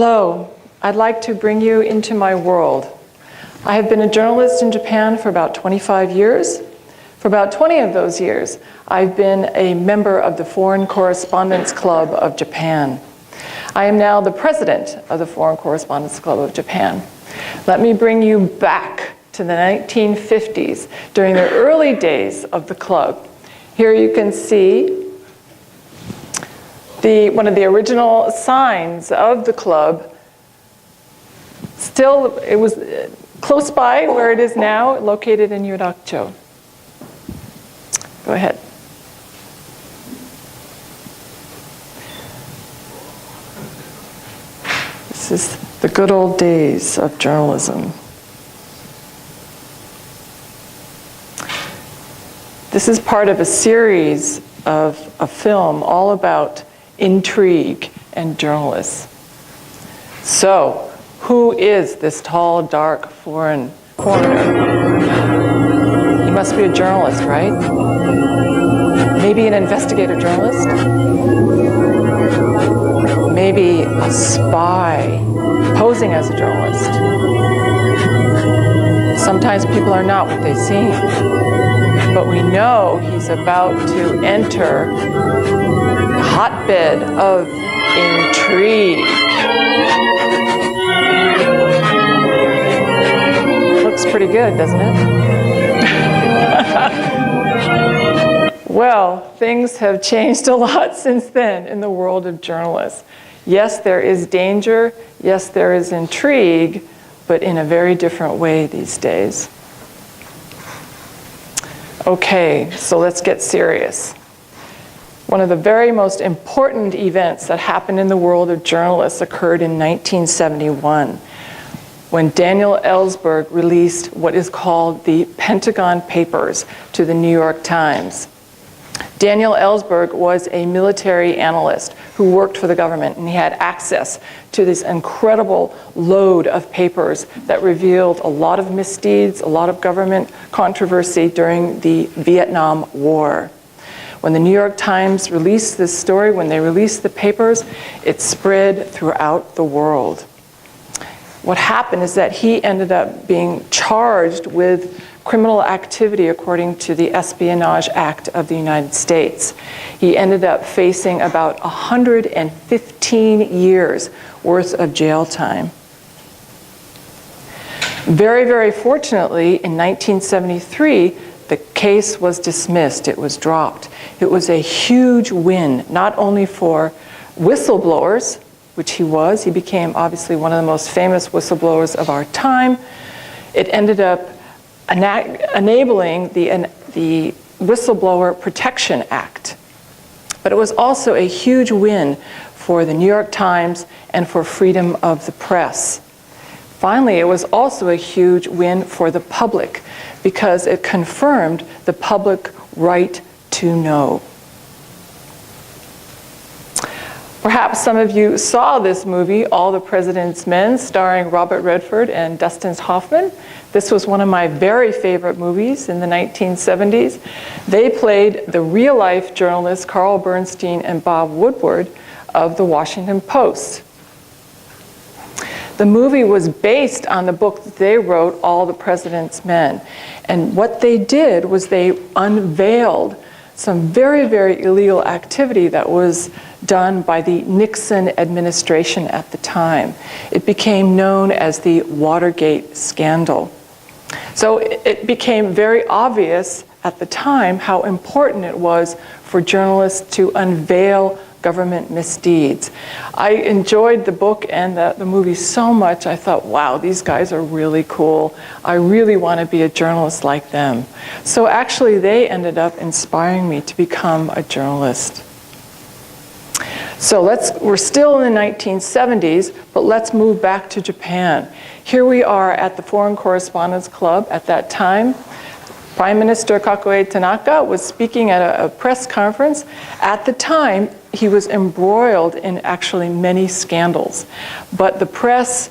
Hello, I'd like to bring you into my world. I have been a journalist in Japan for about 25 years. For about 20 of those years, I've been a member of the Foreign Correspondents Club of Japan. I am now the president of the Foreign Correspondents Club of Japan. Let me bring you back to the 1950s, during the early days of the club. Here you can see one of the original signs of the club. Still, it was close by where it is now, located in Yurakucho. Go ahead. This is the good old days of journalism. This is part of a series of a film all about intrigue and journalists. So, who is this tall, dark, foreigner? He must be a journalist, right? Maybe an investigative journalist? Maybe a spy posing as a journalist. Sometimes people are not what they seem. But we know he's about to enter a hotbed of intrigue. Looks pretty good, doesn't it? Well, things have changed a lot since then in the world of journalists. Yes, there is danger. Yes, there is intrigue, but in a very different way these days. Okay, so let's get serious. One of the very most important events that happened in the world of journalists occurred in 1971, when Daniel Ellsberg released what is called the Pentagon Papers to the New York Times. Daniel Ellsberg was a military analyst who worked for the government, and he had access to this incredible load of papers that revealed a lot of misdeeds, a lot of government controversy during the Vietnam War. When the New York Times released this story, when they released the papers, it spread throughout the world. What happened is that he ended up being charged with criminal activity according to the Espionage Act of the United States. He ended up facing about 115 years worth of jail time. Very, very fortunately, in 1973, the case was dismissed. It was dropped. It was a huge win, not only for whistleblowers, which he was. He became obviously one of the most famous whistleblowers of our time. It ended up enabling the Whistleblower Protection Act. But it was also a huge win for the New York Times and for freedom of the press. Finally, it was also a huge win for the public because it confirmed the public right to know. Perhaps some of you saw this movie, All the President's Men, starring Robert Redford and Dustin Hoffman. This was one of my very favorite movies in the 1970s. They played the real-life journalists Carl Bernstein and Bob Woodward of the Washington Post. The movie was based on the book that they wrote, All the President's Men. And what they did was they unveiled some very, very illegal activity that was done by the Nixon administration at the time. It became known as the Watergate Scandal. So it became very obvious at the time how important it was for journalists to unveil government misdeeds. I enjoyed the book and the movie so much, I thought, wow, these guys are really cool. I really want to be a journalist like them. So actually, they ended up inspiring me to become a journalist. So we're still in the 1970s, but let's move back to Japan. Here we are at the Foreign Correspondents Club at that time. Prime Minister Kakue Tanaka was speaking at a press conference. At the time, he was embroiled in actually many scandals. But the press,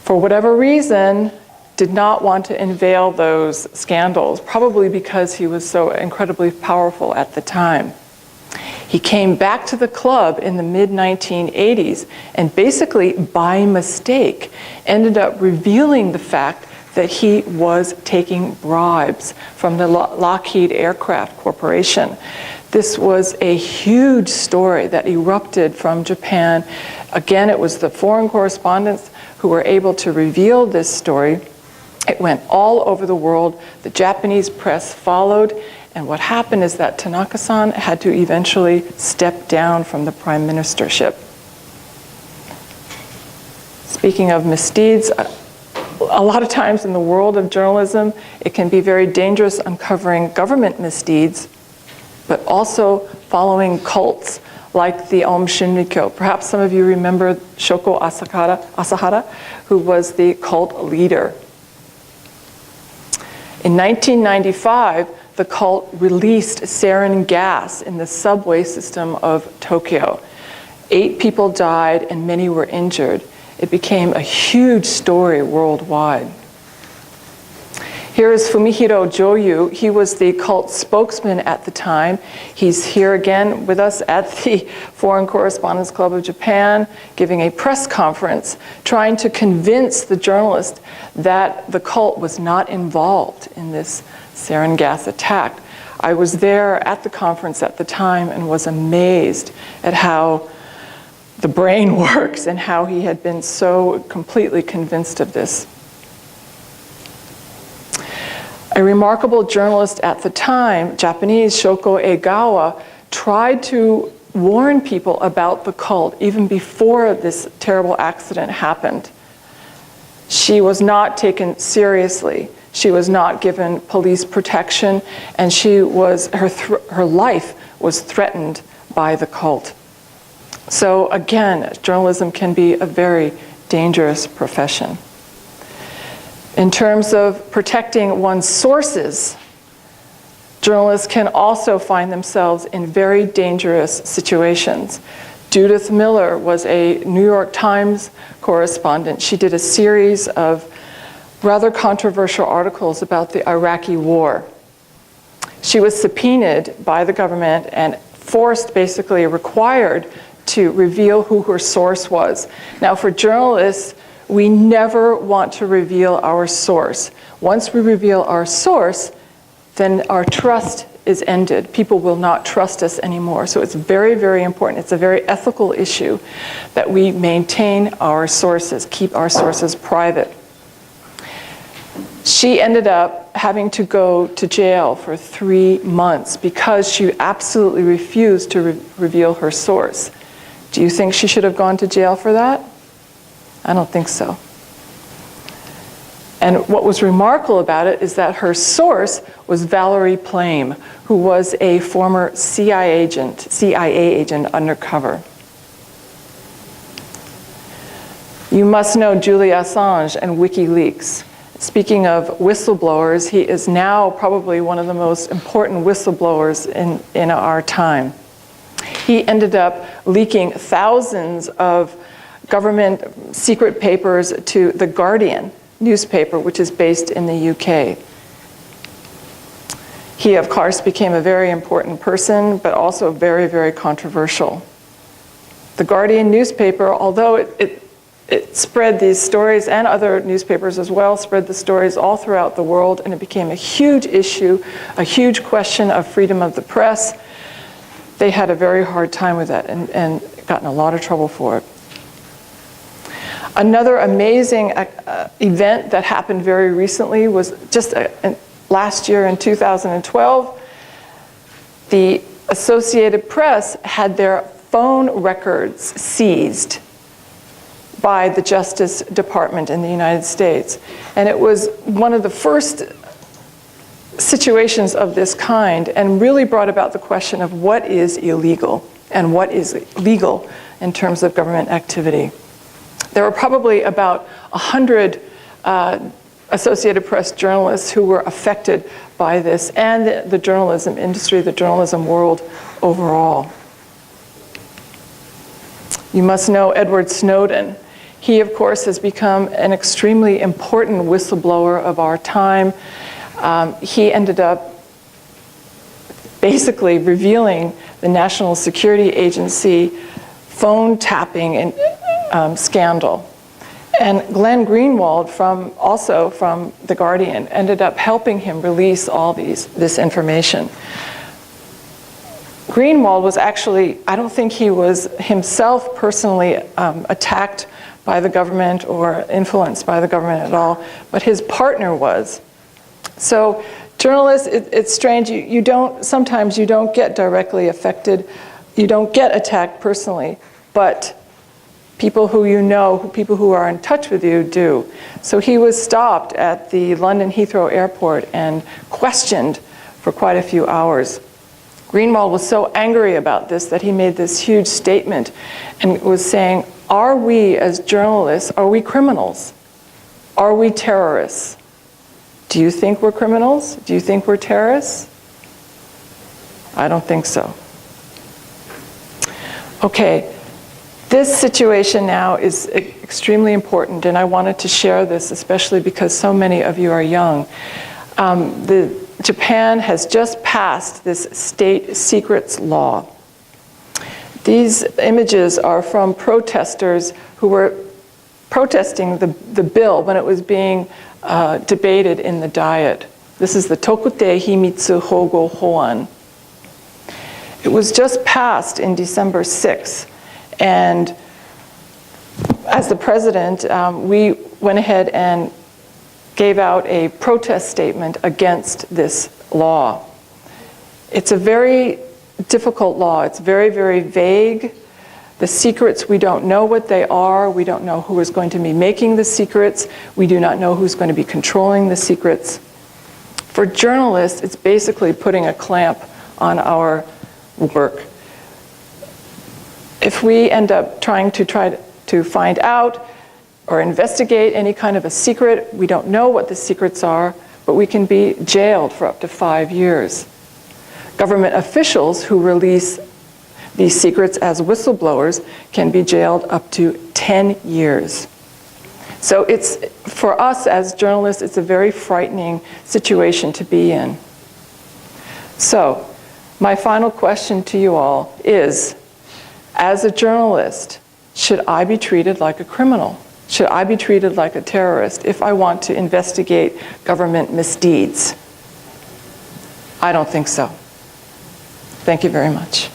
for whatever reason, did not want to unveil those scandals, probably because he was so incredibly powerful at the time. He came back to the club in the mid-1980s and basically by mistake ended up revealing the fact that he was taking bribes from the Lockheed Aircraft Corporation. This was a huge story that erupted from Japan. Again, it was the foreign correspondents who were able to reveal this story. It went all over the world. The Japanese press followed. And what happened is that Tanaka-san had to eventually step down from the prime ministership. Speaking of misdeeds, a lot of times in the world of journalism, it can be very dangerous uncovering government misdeeds, but also following cults like the Aum Shinrikyo. Perhaps some of you remember Shoko Asahara, who was the cult leader. In 1995, the cult released sarin gas in the subway system of Tokyo. 8 people died and many were injured. It became a huge story worldwide. Here is Fumihiro Joyu. He was the cult spokesman at the time. He's here again with us at the Foreign Correspondents Club of Japan, giving a press conference, trying to convince the journalist that the cult was not involved in this sarin gas attack. I was there at the conference at the time and was amazed at how the brain works and how he had been so completely convinced of this. A remarkable journalist at the time, Japanese Shoko Egawa, tried to warn people about the cult even before this terrible accident happened. She was not taken seriously. She was not given police protection, and her life was threatened by the cult. So again, journalism can be a very dangerous profession. In terms of protecting one's sources, journalists can also find themselves in very dangerous situations. Judith Miller was a New York Times correspondent. She did a series of rather controversial articles about the Iraqi war. She was subpoenaed by the government and basically required to reveal who her source was. Now, for journalists, we never want to reveal our source. Once we reveal our source, then our trust is ended. People will not trust us anymore. So it's very, very important. It's a very ethical issue that we maintain our sources, keep our sources private. She ended up having to go to jail for 3 months because she absolutely refused to reveal her source. Do you think she should have gone to jail for that? I don't think so. And what was remarkable about it is that her source was Valerie Plame, who was a former CIA agent undercover. You must know Julian Assange and Wikileaks. Speaking of whistleblowers, he is now probably one of the most important whistleblowers in our time. He ended up leaking thousands of government secret papers to The Guardian newspaper, which is based in the UK. He, of course, became a very important person, but also very, very controversial. The Guardian newspaper, although it spread these stories, and other newspapers as well, spread the stories all throughout the world, and it became a huge issue, a huge question of freedom of the press. They had a very hard time with that and got in a lot of trouble for it. Another amazing event that happened very recently was just last year in 2012. The Associated Press had their phone records seized by the Justice Department in the United States. And it was one of the first situations of this kind and really brought about the question of what is illegal and what is legal in terms of government activity. There were probably about 100 Associated Press journalists who were affected by this, and the journalism industry, the journalism world overall. You must know Edward Snowden. He, of course, has become an extremely important whistleblower of our time. He ended up basically revealing the National Security Agency phone tapping and, scandal. And Glenn Greenwald, also from The Guardian, ended up helping him release all this information. Greenwald was actually, I don't think he was himself personally attacked by the government or influenced by the government at all, but his partner was. So journalists, it's strange, sometimes you don't get directly affected, you don't get attacked personally, but people who you know, people who are in touch with you do. So he was stopped at the London Heathrow Airport and questioned for quite a few hours. Greenwald was so angry about this that he made this huge statement and was saying, are we as journalists, are we criminals? Are we terrorists? Do you think we're criminals? Do you think we're terrorists? I don't think so. Okay. This situation now is extremely important, and I wanted to share this, especially because so many of you are young. Japan has just passed this state secrets law. These images are from protesters who were protesting the bill when it was being debated in the Diet. This is the Tokute Himitsu Hogo Hoan. It was just passed in December 6th. And as the president, we went ahead and gave out a protest statement against this law. It's a very difficult law. It's very, very vague. The secrets, we don't know what they are. We don't know who is going to be making the secrets. We do not know who's going to be controlling the secrets. For journalists, it's basically putting a clamp on our work. If we end up trying to find out or investigate any kind of a secret, we don't know what the secrets are, but we can be jailed for up to 5 years. Government officials who release these secrets as whistleblowers can be jailed up to 10 years. So for us as journalists, it's a very frightening situation to be in. So my final question to you all is, as a journalist, should I be treated like a criminal? Should I be treated like a terrorist if I want to investigate government misdeeds? I don't think so. Thank you very much.